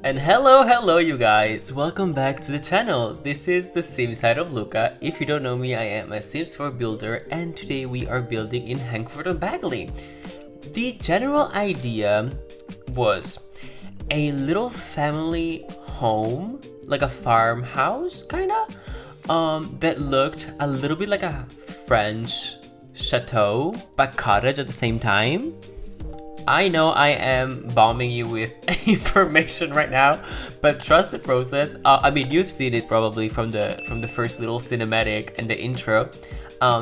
And hello you guys, welcome back to the channel. This is the Sim side of Luca. If you don't know me, I am a Sims 4 builder and today we are building in Henford on Bagley. The general idea was a little family home, like a farmhouse kinda, that looked a little bit like a French chateau, but cottage at the same time. I know I am bombing you with information right now, but trust the process. I mean, you've seen it probably from the first little cinematic and the intro.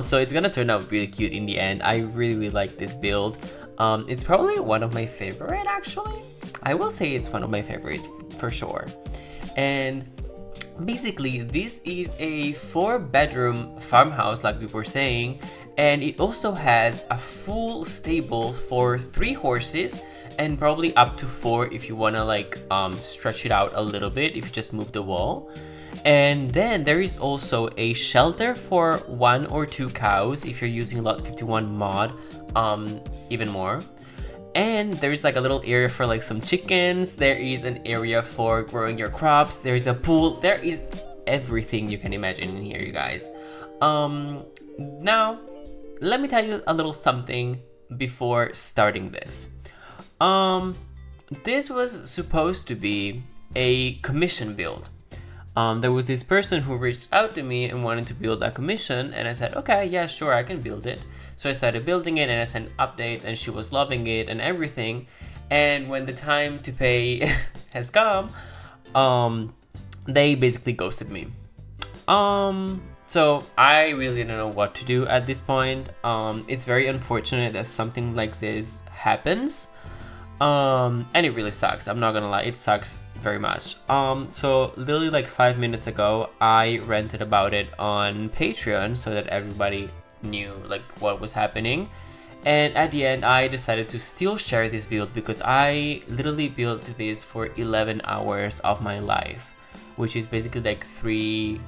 So it's gonna turn out really cute in the end. I really like this build. It's probably one of my favorite actually. I will say it's one of my favorite for sure. And basically, this is a 4-bedroom farmhouse, like we were saying, and it also has a full stable for 3 horses and probably up to 4 if you want to like stretch it out a little bit if you just move the wall. And then there is also a shelter for 1 or 2 cows if you're using lot 51 mod, even more. And there is like a little area for like some chickens. There is an area for growing your crops. There is a pool. There is everything you can imagine in here, you guys. Now, let me tell you a little something before starting this. This was supposed to be a commission build. There was this person who reached out to me and wanted to build a commission, and I said, okay, yeah, sure, I can build it. So I started building it and I sent updates and she was loving it and everything. And when the time to pay has come, they basically ghosted me. So I really don't know what to do at this point. It's very unfortunate that something like this happens. And it really sucks. I'm not gonna lie, it sucks very much. So literally like 5 minutes ago, I ranted about it on Patreon so that everybody knew like what was happening. And at the end, I decided to still share this build because I literally built this for 11 hours of my life, which is basically like three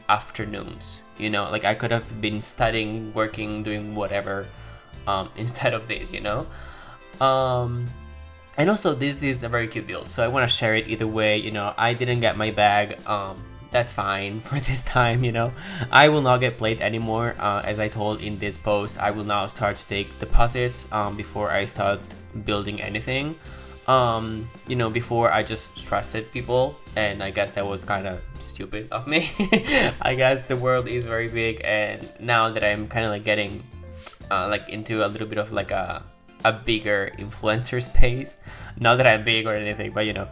afternoons, you know, like I could have been studying, working, doing whatever instead of this, you know. And also this is a very cute build, so I want to share it either way, you know. I didn't get my bag, that's fine for this time, you know. I will not get played anymore. As I told in this post, I will now start to take deposits before I start building anything. You know, before I just trusted people, and I guess that was kind of stupid of me. I guess the world is very big, and now that I'm kind of like getting like into a little bit of like a bigger influencer space, not that I'm big or anything, but you know,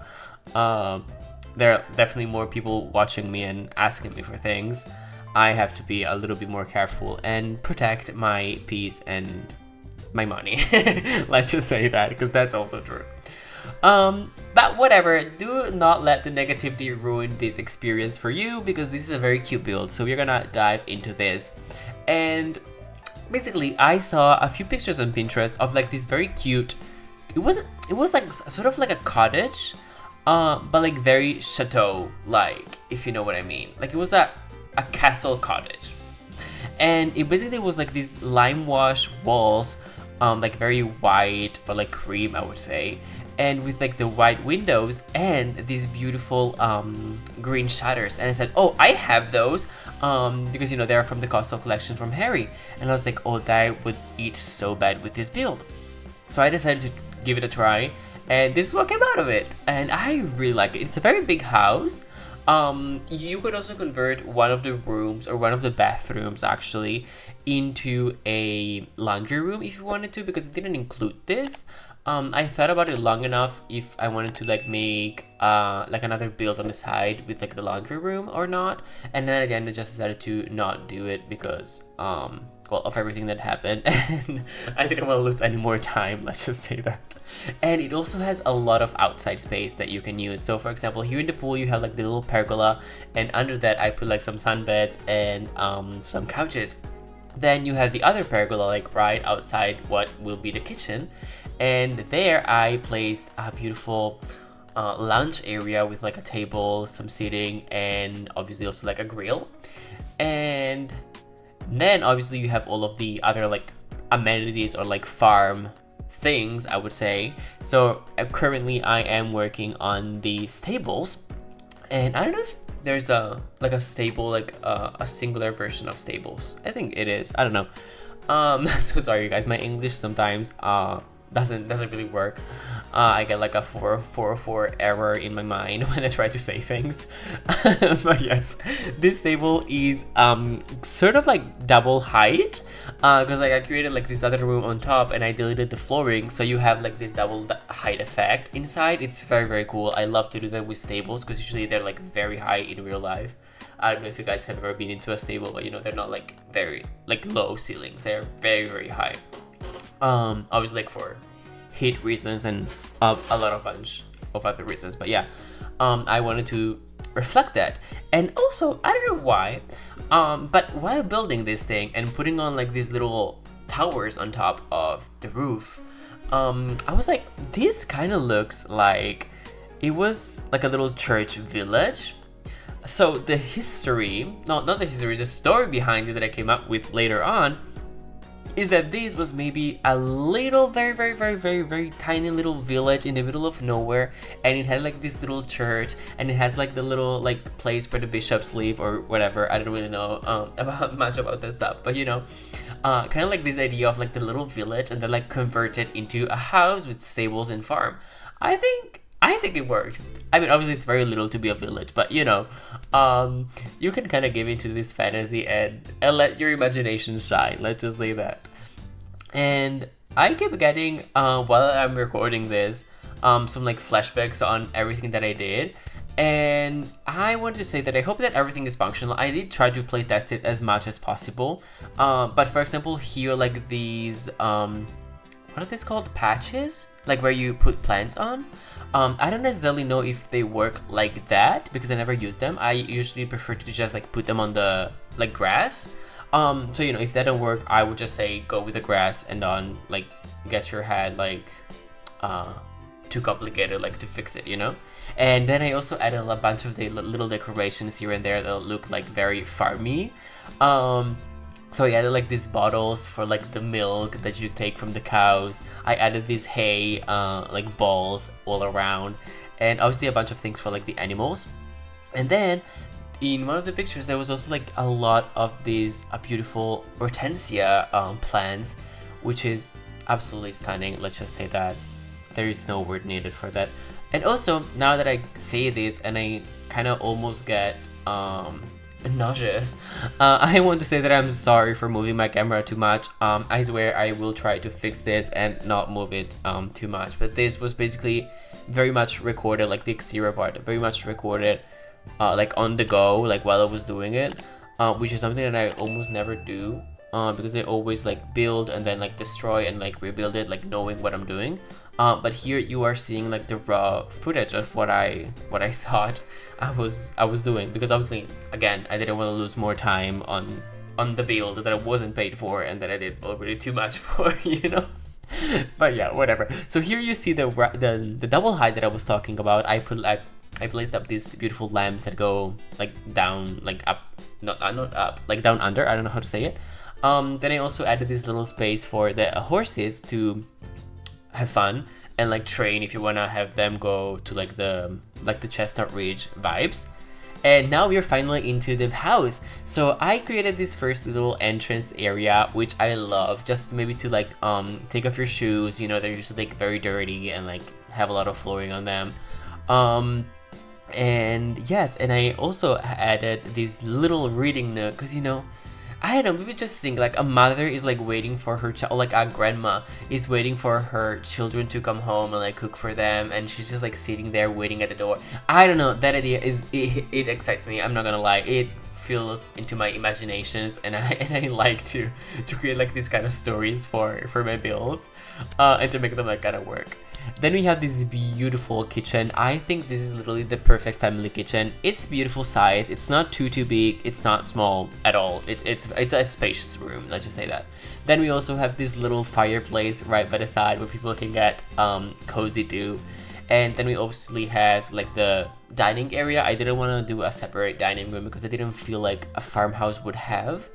there are definitely more people watching me and asking me for things. I have to be a little bit more careful and protect my peace and my money. Let's just say that, because that's also true. But whatever, do not let the negativity ruin this experience for you, because this is a very cute build. So we're gonna dive into this. And basically, I saw a few pictures on Pinterest of like this very cute, it was like sort of like a cottage, but like very chateau-like, if you know what I mean. Like it was a castle cottage. And it basically was like these lime wash walls, like very white or like cream, I would say. And with like the white windows and these beautiful green shutters. And I said, oh, I have those, because you know they're from the Coastal collection from Harry. And I was like, oh, that would eat so bad with this build. So I decided to give it a try, and this is what came out of it. And I really like it. It's a very big house. You could also convert one of the rooms or one of the bathrooms actually into a laundry room if you wanted to, because it didn't include this. I thought about it long enough if I wanted to like make like another build on the side with like the laundry room or not, and then at the end I just decided to not do it because well, of everything that happened, and I didn't want to lose any more time, let's just say that. And it also has a lot of outside space that you can use. So for example, here in the pool you have like the little pergola, and under that I put like some sunbeds and some couches. Then you have the other pergola like right outside what will be the kitchen, and there I placed a beautiful lounge area with like a table, some seating, and obviously also like a grill. And then obviously you have all of the other like amenities or like farm things, I would say. So currently I am working on the stables, and I don't know if there's a stable, like a singular version of stables. I think it is. I don't know. So sorry, you guys. My English sometimes doesn't really work. I get like a 444 error in my mind when I try to say things. But yes, this table is sort of like double height, because like I created like this other room on top and I deleted the flooring, so you have like this double height effect inside. It's very cool. I love to do that with stables because usually they're like very high in real life. I don't know if you guys have ever been into a stable, but you know, they're not like very like low ceilings. They're very high. Obviously like for heat reasons and a bunch of other reasons, but yeah, I wanted to reflect that. And also, I don't know why, but while building this thing and putting on like these little towers on top of the roof, I was like, this kind of looks like it was like a little church village. So the history, not the history, the story behind it that I came up with later on is that this was maybe a little very tiny little village in the middle of nowhere, and it had like this little church, and it has like the little like place where the bishops live or whatever. I don't really know much about that stuff, but you know, kind of like this idea of like the little village and then like convert it into a house with stables and farm. I think it works. I mean, obviously it's very little to be a village, but you know, you can kind of give into this fantasy and let your imagination shine. Let's just say that. And I keep getting, while I'm recording this, some like flashbacks on everything that I did. And I want to say that I hope that everything is functional. I did try to play test it as much as possible. But for example, here, like these, what are these called? Patches? Like where you put plants on? I don't necessarily know if they work like that because I never use them. I usually prefer to just like put them on the like grass. So you know, if that don't work, I would just say go with the grass and don't like get your head like too complicated like to fix it, you know. And then I also added a bunch of the little decorations here and there that look like very farmy. So I added like these bottles for like the milk that you take from the cows. I added these hay like balls all around, and obviously a bunch of things for like the animals. And then in one of the pictures there was also like a lot of these beautiful hortensia plants, which is absolutely stunning. Let's just say that there is no word needed for that. And also, now that I say this and I kind of almost get nauseous, I want to say that I'm sorry for moving my camera too much. I swear I will try to fix this and not move it too much. But this was basically very much recorded, like the exterior part, very much recorded like on the go, like while I was doing it, which is something that I almost never do because I always like build and then like destroy and like rebuild it, like knowing what I'm doing. But here you are seeing like the raw footage of what I thought I was doing, because obviously again I didn't want to lose more time on the build that I wasn't paid for and that I did already too much for, you know. But yeah, whatever. So here you see the double height that I was talking about. I placed up these beautiful lamps that go like down, like up, not up, like down under. I don't know how to say it. Then I also added this little space for the horses to have fun and like train if you wanna have them go to like the Chestnut Ridge vibes. And now we're finally into the house. So I created this first little entrance area, which I love, just maybe to like take off your shoes. You know, they're usually like very dirty and like have a lot of flooring on them. And yes, and I also added this little reading nook because, you know, I don't know, maybe just think like a mother is like waiting for her child, like a grandma is waiting for her children to come home and like cook for them, and she's just like sitting there waiting at the door. I don't know, that idea is, it excites me, I'm not gonna lie. It feels into my imaginations, and I like to create like these kind of stories for my builds, and to make them like kind of work. Then we have this beautiful kitchen. I think this is literally the perfect family kitchen. It's beautiful size. It's not too big. It's not small at all. It's a spacious room. Let's just say that. Then we also have this little fireplace right by the side where people can get cozy too. And then we obviously have like the dining area. I didn't want to do a separate dining room because I didn't feel like a farmhouse would have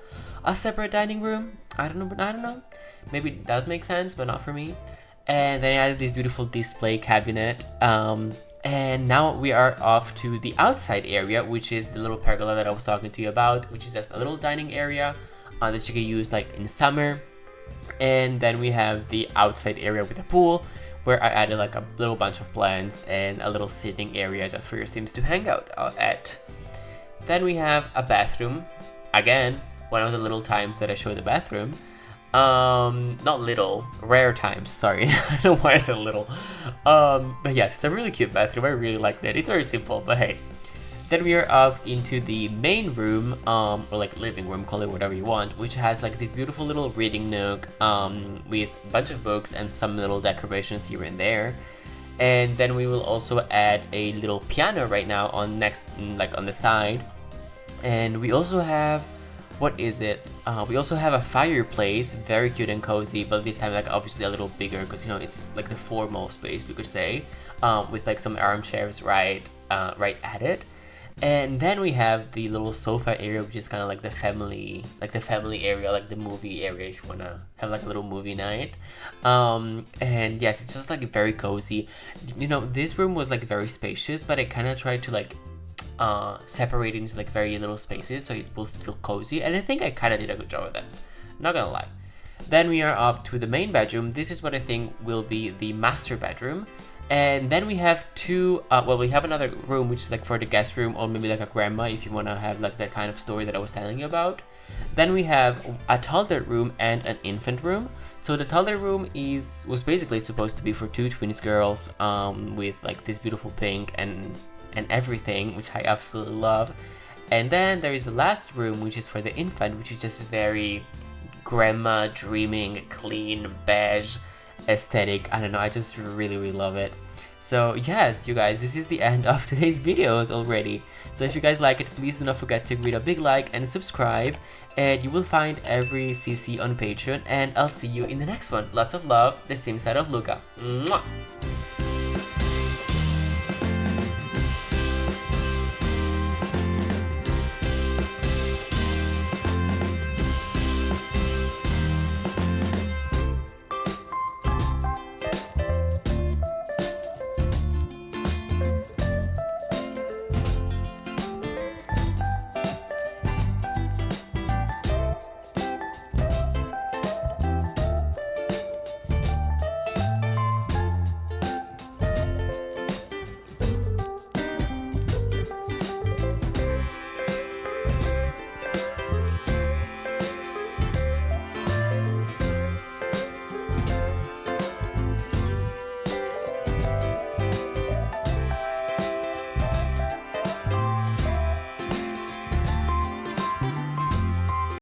a separate dining room. I don't know. Maybe it does make sense, but not for me. And then I added this beautiful display cabinet. And now we are off to the outside area, which is the little pergola that I was talking to you about, which is just a little dining area that you can use like in summer. And then we have the outside area with a pool, where I added like a little bunch of plants and a little sitting area just for your Sims to hang out at. Then we have a bathroom. Again, one of the little times that I show the bathroom. Not little, rare times, sorry. I don't know why I said little. But yes, it's a really cute bathroom. I really liked it. It's very simple, but hey. Then we are off into the main room, or like living room, call it whatever you want, which has like this beautiful little reading nook, with a bunch of books and some little decorations here and there. And then we will also add a little piano right now on like on the side. And we also have, what is it? We also have a fireplace, very cute and cozy, but this time like obviously a little bigger because you know it's like the formal space we could say, with like some armchairs right at it. And then we have the little sofa area, which is kind of like the family area, like the movie area if you wanna have like a little movie night. And yes, it's just like very cozy. You know, this room was like very spacious, but I kind of tried to like separate into like very little spaces so it will feel cozy, and I think I kind of did a good job of that, not gonna lie. Then we are off to the main bedroom. This is what I think will be the master bedroom. And then we have we have another room which is like for the guest room, or maybe like a grandma if you want to have like that kind of story that I was telling you about. Then we have a toddler room and an infant room. So the toddler room was basically supposed to be for two twins girls, with like this beautiful pink and everything, which I absolutely love. And then there is the last room, which is for the infant, which is just very grandma dreaming, clean, beige aesthetic. I don't know, I just really love it. So yes, you guys, this is the end of today's videos already. So if you guys like it, please do not forget to give it a big like and subscribe. And you will find every CC on Patreon, and I'll see you in the next one. Lots of love, the Sim side of Luca. Mwah!